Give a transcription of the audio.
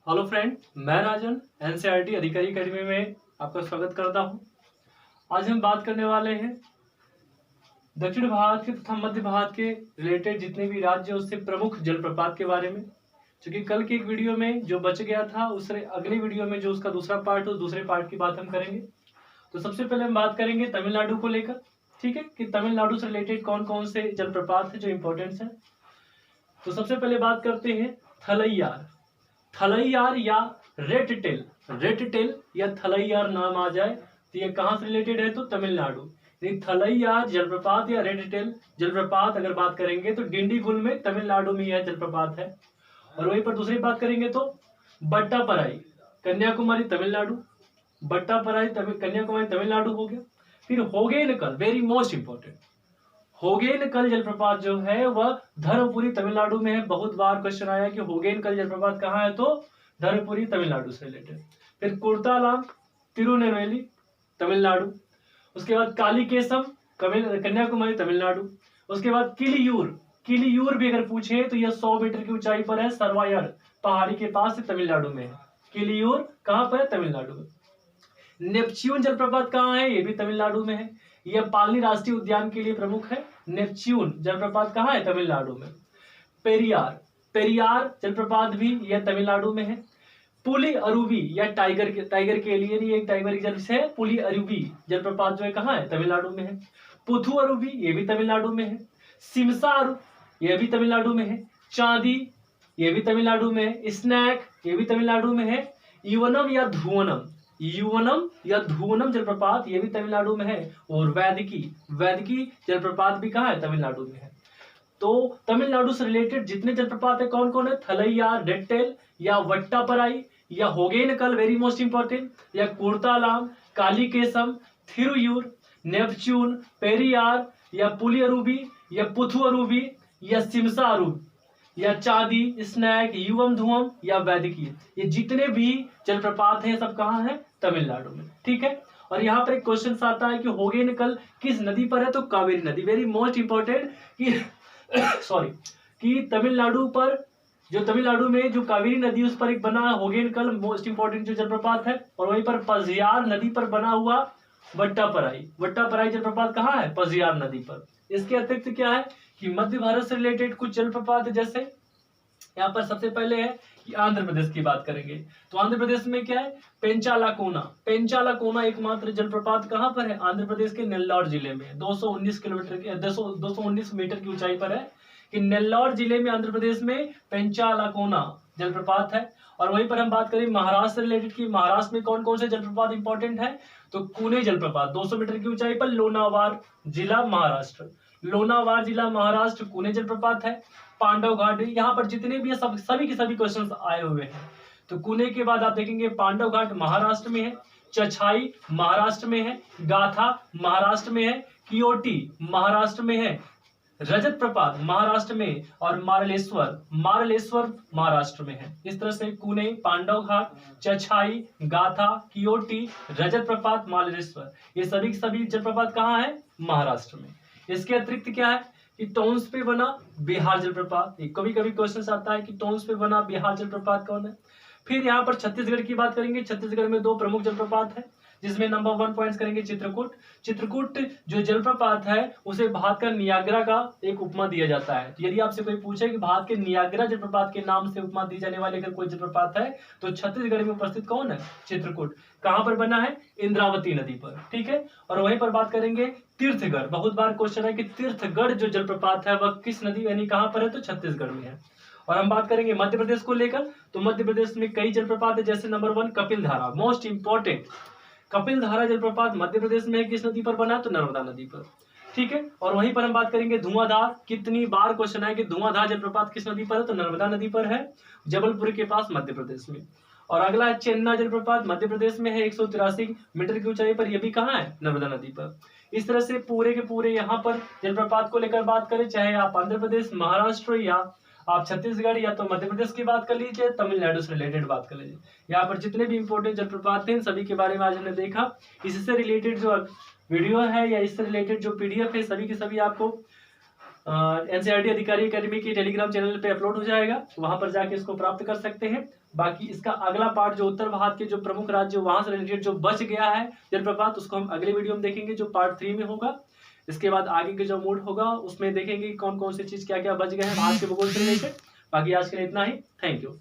Hello friend, मैं राजन NCERT अधिकारी academy में आपका स्वागत करता हूं। आज हम बात करने वाले हैं दक्षिण भारत के तथा मध्य भारत के रिलेटेड जितने भी राज्य उससे प्रमुख जलप्रपात के बारे में। क्योंकि कल की एक वीडियो में जो बच गया था उससे अगली वीडियो में जो उसका दूसरा पार्ट उस दूसरे पार्ट की बात हम करेंगे। तो सबसे पहले हम बात करेंगे तमिलनाडु को लेकर, ठीक है, कि तमिलनाडु से रिलेटेड कौन कौन से जलप्रपात है जो इम्पोर्टेंस है। तो सबसे पहले बात करते हैं थलैयार। थलैयार या रेड टेल या थलैयार नाम आ जाए तो ये कहाँ से रिलेटेड है, तो तमिलनाडु। थलैयार जलप्रपात या रेड टेल जलप्रपात अगर बात करेंगे तो डिंडीगुल में तमिलनाडु में यह जलप्रपात है। और वहीं पर दूसरी बात करेंगे तो बट्टापराई कन्याकुमारी तमिलनाडु, बट्टापराई कन्याकुमारी तमिलनाडु हो गया। फिर Hogenakkal, very most important, Hogenakkal जलप्रपात जो है वह धर्मपुरी तमिलनाडु में है। बहुत बार क्वेश्चन आया कि होगेनकल जलप्रपात कहाँ है, तो धर्मपुरी तमिलनाडु से रिलेटेड। फिर कुर्तालाम तिरुनेलवेली तमिलनाडु। उसके बाद कालीकेसम कन्याकुमारी तमिलनाडु। उसके बाद किलियूर, किलियूर भी अगर पूछे तो यह 100 मीटर की ऊंचाई पर है, सरवायर पहाड़ी के पास से तमिलनाडु में है। किलियूर कहाँ पर है, तमिलनाडु में। नेपच्यून जलप्रपात कहाँ है, ये भी तमिलनाडु में है। यह पालनी राष्ट्रीय उद्यान के लिए प्रमुख है। नेपच्यून जलप्रपात कहाँ है, तमिलनाडु में। पेरियार, पेरियार जलप्रपात भी यह तमिलनाडु में है। पुली अरुवी या टाइगर के लिए नहीं, एक टाइगर रिजर्व से पुली अरुवी जलप्रपात जो है कहाँ है, तमिलनाडु में है। पुथु अरुवी ये भी तमिलनाडु में है। सिमसार ये भी तमिलनाडु में है। चांदी ये भी तमिलनाडु में है। स्नैक ये भी तमिलनाडु में है। युवनम या धुवनम, युवनम या धुवनम जलप्रपात ये भी तमिलनाडु में है। और वैदकी, वैदकी जलप्रपात भी कहाँ है, तमिलनाडु में है। तो तमिलनाडु से रिलेटेड जितने जलप्रपात है कौन कौन है, थलैयार, रेड टेल या वट्टापराई या होगेनकल वेरी मोस्ट इंपॉर्टेंट, या कुर्तालाम, कालीकेसम, थिरुयूर, नेपच्यून, पेरियार या पुलियरूबी या पुथुअरूबी या सिमसा अरूबी या चांदी, स्नैक, युवम धुवम या वैदिकी, ये जितने भी जलप्रपात हैं सब कहाँ है, तमिलनाडु में, ठीक है। और यहाँ पर एक क्वेश्चन आता है कि होगेनकल किस नदी पर है, तो कावेरी नदी, वेरी मोस्ट इंपॉर्टेंट कि सॉरी कि तमिलनाडु पर जो तमिलनाडु में जो कावेरी नदी उस पर एक बना होगेनकल मोस्ट इंपॉर्टेंट जो जलप्रपात है। और वहीं पर पजियार नदी पर बना हुआ वट्टापराई, वट्टापराई जलप्रपात कहाँ है, पजियार नदी पर। इसके अतिरिक्त क्या है कि मध्य भारत से रिलेटेड कुछ जलप्रपात जैसे यहाँ पर सबसे पहले है कि आंध्र प्रदेश की बात करेंगे तो आंध्र प्रदेश में क्या है, पेंचालाकोना, पेंचालाकोना एकमात्र जलप्रपात कहाँ पर है, आंध्र प्रदेश के नेल्लौर जिले में 219 किलोमीटर की 219 मीटर की ऊंचाई पर है कि नेल्लौर जिले में आंध्र प्रदेश में पेंचालाकोना जलप्रपात है। और वहीं पर हम बात करें महाराष्ट्र से रिलेटेड की महाराष्ट्र में कौन कौन से जलप्रपात इंपॉर्टेंट है, तो कुने जलप्रपात 200 मीटर की ऊंचाई पर, लोनावार जिला महाराष्ट्र, लोनावार जिला महाराष्ट्र, कुने जलप्रपात है। पांडव घाट, यहाँ पर जितने भी सभी के सभी क्वेश्चंस आए हुए हैं। तो कुने के बाद आप देखेंगे पांडव घाट महाराष्ट्र में है, चछाई महाराष्ट्र में है, गाथा महाराष्ट्र में है, कियोटी महाराष्ट्र में है, रजत प्रपात महाराष्ट्र में, और मार्लेश्वर, मार्लेश्वर महाराष्ट्र में है। इस तरह से कुने, पांडव घाट, चछाई, गाथा, कियोटी, रजत प्रपात, मार्लेश्वर, ये सभी जलप्रपात कहाँ है, महाराष्ट्र में। इसके अतिरिक्त क्या है कि टोन्स पे बना बिहार जलप्रपात, कभी कभी क्वेश्चन आता है कि टोन्स पे बना बिहार जलप्रपात कौन है। फिर यहाँ पर छत्तीसगढ़ की बात करेंगे, छत्तीसगढ़ में 2 प्रमुख जलप्रपात है जिसमें नंबर 1 पॉइंट्स करेंगे चित्रकूट। चित्रकूट जो जलप्रपात है उसे भारत का नियाग्रा का एक उपमा दिया जाता है। यदि आपसे कोई पूछे कि भारत के नियाग्रा जलप्रपात के नाम से उपमा दी जाने वाले अगर कोई जलप्रपात है तो छत्तीसगढ़ में उपस्थित कौन है, चित्रकूट। कहाँ पर बना है, इंद्रावती नदी पर, ठीक है। और वहीं पर बात करेंगे तीर्थगढ़, बहुत बार क्वेश्चन है कि तीर्थगढ़ जो जलप्रपात है वह किस नदी यानी कहाँ पर है, तो छत्तीसगढ़ में है। और हम बात करेंगे मध्य प्रदेश को लेकर तो मध्य प्रदेश में कई जलप्रपात है जैसे number 1 Kapildhara, most important, Kapildhara जलप्रपात मध्य प्रदेश में किस नदी पर बना है, तो नर्मदा नदी पर, ठीक है। और वहीं पर हम बात करेंगे धुआंधार, कितनी बार क्वेश्चन है कि धुआंधार जलप्रपात किस नदी पर है, तो नर्मदा नदी पर है, जबलपुर के पास मध्य प्रदेश में। और अगला है चेन्नई जलप्रपात, मध्य प्रदेश में है, 183 मीटर की ऊंचाई पर, यह भी कहाँ है, नर्मदा नदी पर। इस तरह से पूरे के पूरे यहाँ पर जलप्रपात को लेकर बात करें, चाहे आप आंध्र प्रदेश, महाराष्ट्र या आप छत्तीसगढ़ या तो मध्य प्रदेश की बात कर लीजिए, तमिलनाडु से रिलेटेड बात कर लीजिए, यहाँ पर जितने भी इंपॉर्टेंट जलप्रपात थे सभी के बारे में आज हमने देखा। इससे रिलेटेड जो वीडियो है या इससे रिलेटेड जो PDF है सभी के सभी आपको एनसीईआरटी अधिकारी अकेडमी के टेलीग्राम चैनल पे अपलोड हो जाएगा, वहां पर जाके इसको प्राप्त कर सकते हैं। बाकी इसका अगला पार्ट जो उत्तर भारत के जो प्रमुख राज्य वहां से रिलेटेड जो बच गया है जलप्रपात, उसको हम अगले वीडियो में देखेंगे जो पार्ट 3 में होगा। इसके बाद आगे के जो मूड होगा उसमें देखेंगे कौन कौन सी चीज क्या क्या बच गए हैं भारत के भूगोल से रिलेटेड। बाकी आज के लिए इतना ही। Thank you.